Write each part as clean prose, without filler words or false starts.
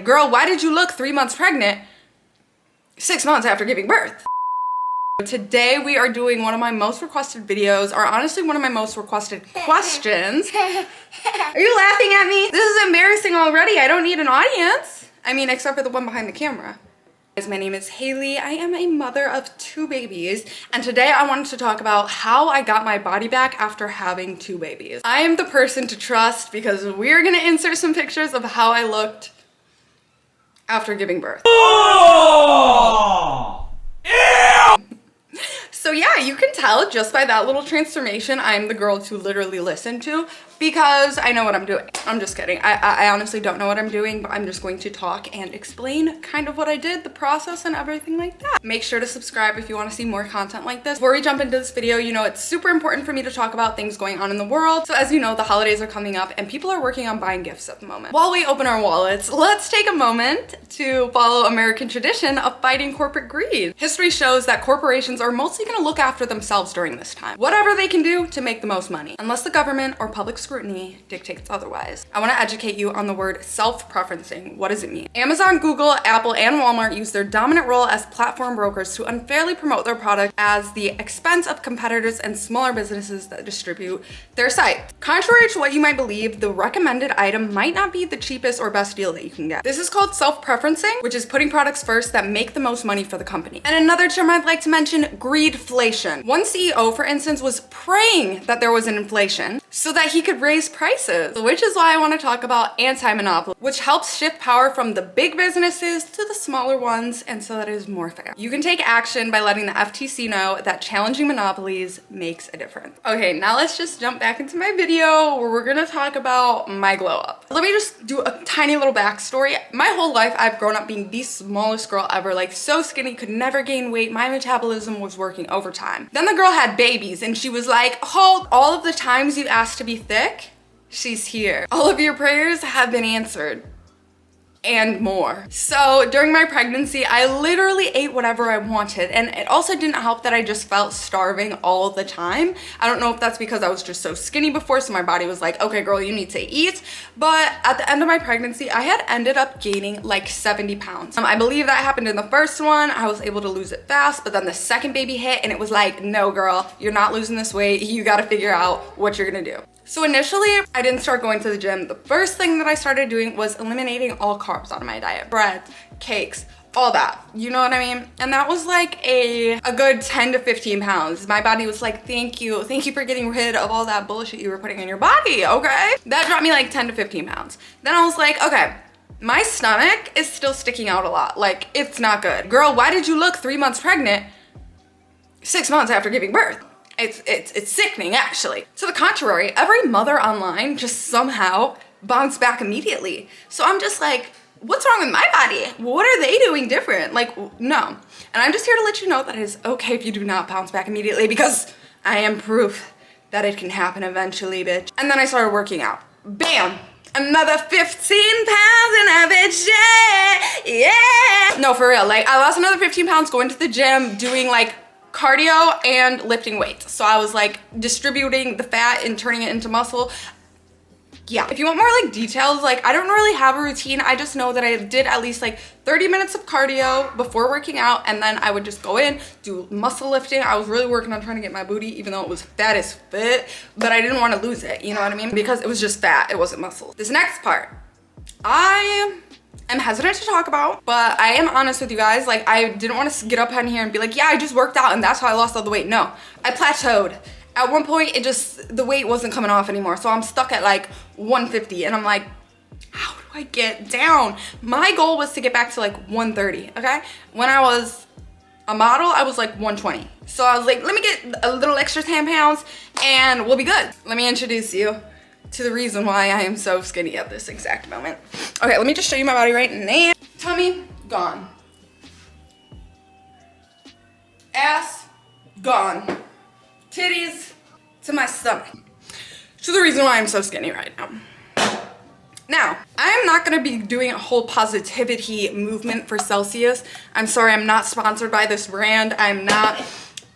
Girl, why did you look 3 months pregnant 6 months after giving birth? Today we are doing one of my most requested videos, or honestly one of my most requested questions. Are you laughing at me? This is embarrassing already. I don't need an audience. I mean, except for the one behind the camera. My name is Haley. I am a mother of 2 babies, and today I wanted to talk about how I got my body back after having 2 babies. I am the person to trust because we're gonna insert some pictures of how I looked after giving birth. Oh! So yeah, you can tell just by that little transformation, I'm the girl to literally listen to because I know what I'm doing. I'm just kidding. I honestly don't know what I'm doing, but I'm just going to talk and explain kind of what I did, the process and everything like that. Make sure to subscribe if you want to see more content like this. Before we jump into this video, you know, it's super important for me to talk about things going on in the world. So as you know, the holidays are coming up and people are working on buying gifts at the moment. While we open our wallets, let's take a moment to follow American tradition of fighting corporate greed. History shows that corporations are mostly going to look after themselves during this time. Whatever they can do to make the most money, unless the government or public scrutiny dictates otherwise. I want to educate you on the word self-preferencing. What does it mean? Amazon, Google, Apple, and Walmart use their dominant role as platform brokers to unfairly promote their product at the expense of competitors and smaller businesses that distribute their site. Contrary to what you might believe, the recommended item might not be the cheapest or best deal that you can get. This is called self-preferencing, which is putting products first that make the most money for the company. And another term I'd like to mention, greedflation. One CEO, for instance, was praying that there was an inflation so that he could raise prices, which is why I want to talk about anti-monopoly, which helps shift power from the big businesses to the smaller ones, and so that it is more fair. You can take action by letting the FTC know that challenging monopolies makes a difference. Okay, now let's just jump back into my video where we're gonna talk about my glow up. Let me just do a tiny little backstory. My whole life, I've grown up being the smallest girl ever, like so skinny, could never gain weight. My metabolism was working overtime. Then the girl had babies and she was like, hold, all of the times you asked to be thick, she's here. All of your prayers have been answered. And more. So during my pregnancy, I literally ate whatever I wanted, and it also didn't help that I just felt starving all the time. I don't know if that's because I was just so skinny before, so my body was like, okay girl, you need to eat. But at the end of my pregnancy, I had ended up gaining like 70 pounds. I believe that happened in the first one. I was able to lose it fast, but then the second baby hit and it was like, no girl, you're not losing this weight. You gotta figure out what you're gonna do. So initially, I didn't start going to the gym. The first thing that I started doing was eliminating all carbs out of my diet. Bread, cakes, all that. You know what I mean? And that was like a good 10 to 15 pounds. My body was like, thank you for getting rid of all that bullshit you were putting in your body, okay? That dropped me like 10 to 15 pounds. Then I was like, okay, my stomach is still sticking out a lot. Like, it's not good. Girl, why did you look 3 months pregnant 6 months after giving birth? It's sickening, actually. To the contrary, every mother online just somehow bounced back immediately. So I'm just like, what's wrong with my body? What are they doing different? Like, no. And I'm just here to let you know that it is okay if you do not bounce back immediately, because I am proof that it can happen eventually, bitch. And then I started working out. Bam! Another 15 pounds in a bitch, yeah! No, for real, like I lost another 15 pounds going to the gym, doing like cardio and lifting weights. So I was like distributing the fat and turning it into muscle. Yeah, if you want more like details, like I don't really have a routine. I just know that I did at least like 30 minutes of cardio before working out, and then I would just go in, do muscle lifting. I was really working on trying to get my booty, even though it was fat as fit, but I didn't want to lose it, you know what I mean? Because it was just fat, it wasn't muscle. This next part, I'm hesitant to talk about, but I am honest with you guys. Like, I didn't want to get up on here and be like, yeah, I just worked out and that's how I lost all the weight. No, I plateaued. At one point, the weight wasn't coming off anymore. So I'm stuck at like 150 and I'm like, how do I get down? My goal was to get back to like 130, okay? When I was a model, I was like 120. So I was like, let me get a little extra 10 pounds and we'll be good. Let me introduce you to the reason why I am so skinny at this exact moment. Okay, let me just show you my body right now. Tummy, gone. Ass, gone. Titties to my stomach. So the reason why I'm so skinny right now. Now, I'm not gonna be doing a whole positivity movement for Celsius. I'm sorry, I'm not sponsored by this brand. I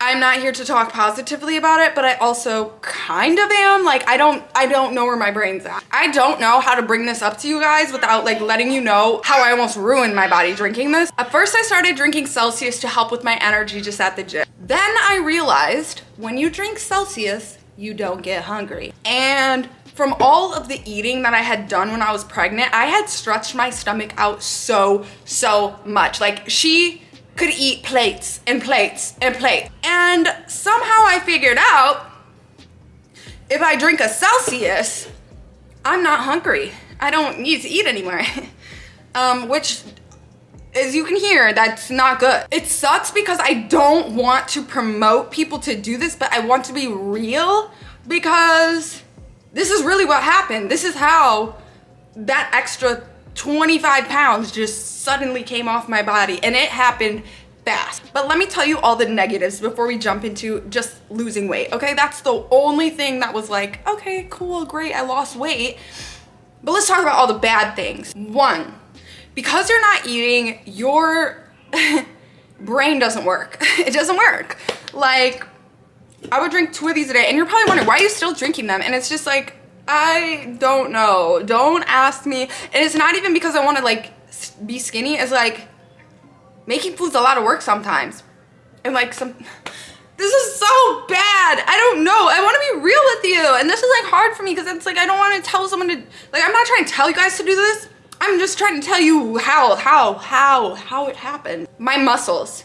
I'm not here to talk positively about it, but I also kind of am. Like, I don't know where my brain's at. I don't know how to bring this up to you guys without like letting you know how I almost ruined my body drinking this. At first I started drinking Celsius to help with my energy just at the gym. Then I realized when you drink Celsius, you don't get hungry. And from all of the eating that I had done when I was pregnant, I had stretched my stomach out so much. Like, she could eat plates and plates and plates. And somehow I figured out if I drink a Celsius, I'm not hungry. I don't need to eat anymore. Which, as you can hear, that's not good. It sucks because I don't want to promote people to do this, but I want to be real because this is really what happened. This is how that extra 25 pounds just suddenly came off my body, and it happened fast. But let me tell you all the negatives before we jump into just losing weight, okay? That's the only thing that was like, okay, cool, great, I lost weight. But let's talk about all the bad things. One, because you're not eating, your brain doesn't work. It doesn't work. Like, I would drink 2 of these a day, and you're probably wondering, why are you still drinking them? And it's just like, I don't know. Don't ask me. And it's not even because I want to like be skinny. It's like making food's a lot of work sometimes. And like this is so bad. I don't know. I want to be real with you. And this is like hard for me because it's like I don't want to tell someone to, like, I'm not trying to tell you guys to do this. I'm just trying to tell you how it happened. My muscles.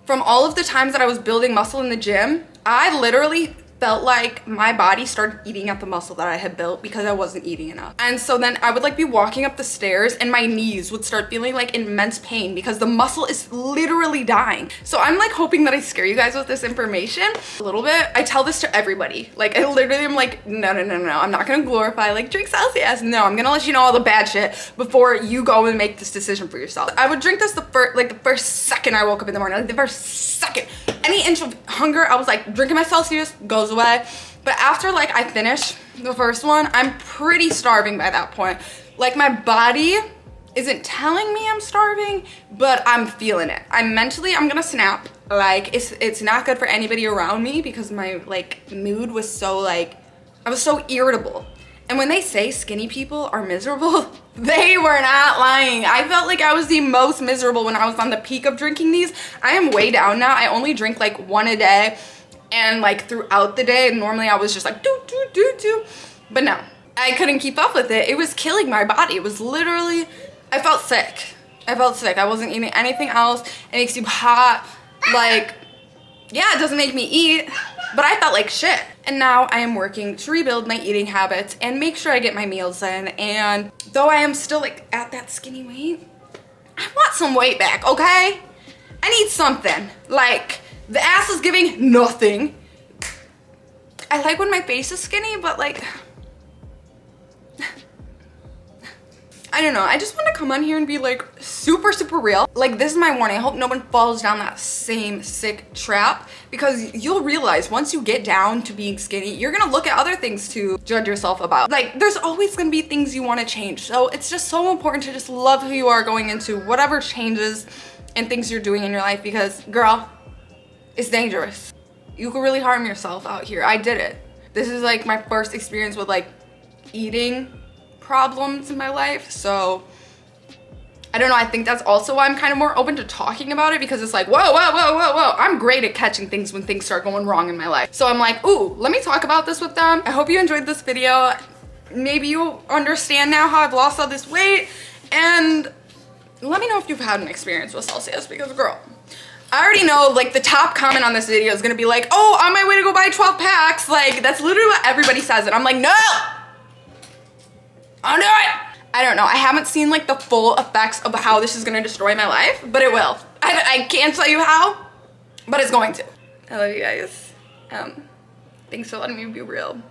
From all of the times that I was building muscle in the gym, I literally felt like my body started eating at the muscle that I had built because I wasn't eating enough. And so then I would like be walking up the stairs and my knees would start feeling like immense pain because the muscle is literally dying. So I'm like hoping that I scare you guys with this information a little bit. I tell this to everybody. Like, I literally am like, no. I'm not gonna glorify like drink Celsius. No, I'm gonna let you know all the bad shit before you go and make this decision for yourself. I would drink this the first second I woke up in the morning, like the first second. Any inch of hunger, I was like drinking my Celsius, goes away. But after like I finish the first one, I'm pretty starving by that point. Like, my body isn't telling me I'm starving, but I'm feeling it. I'm gonna snap. Like, it's not good for anybody around me because my like mood was so like, I was so irritable. And when they say skinny people are miserable, they were not lying. I felt like I was the most miserable when I was on the peak of drinking these. I am way down now. I only drink like 1 a day, and like throughout the day, normally I was just like do. But no, I couldn't keep up with it. It was killing my body. It was literally, I felt sick. I wasn't eating anything else. It makes you hot. Like, yeah, it doesn't make me eat, but I felt like shit. And now I am working to rebuild my eating habits and make sure I get my meals in. And though I am still like at that skinny weight, I want some weight back, okay? I need something. Like, the ass is giving nothing. I like when my face is skinny, but like, I don't know. I just want to come on here and be like super real. Like, this is my warning. I hope no one falls down that same sick trap, because you'll realize once you get down to being skinny, you're gonna look at other things to judge yourself about. Like, there's always gonna be things you want to change. So it's just so important to just love who you are going into whatever changes and things you're doing in your life, because girl, it's dangerous. You could really harm yourself out here. I did it. This is like my first experience with like eating problems in my life, so I don't know. I think that's also why I'm kind of more open to talking about it, because it's like, whoa. I'm great at catching things when things start going wrong in my life. So I'm like, ooh, let me talk about this with them. I hope you enjoyed this video. Maybe you'll understand now how I've lost all this weight, and let me know if you've had an experience with Celsius, because girl, I already know like the top comment on this video is gonna be like, oh, on my way to go buy 12 packs. Like, that's literally what everybody says, and I'm like, no, I'll do it. I don't know. I haven't seen like the full effects of how this is gonna destroy my life, but it will. I can't tell you how, but it's going to. I love you guys. Thanks for letting me be real.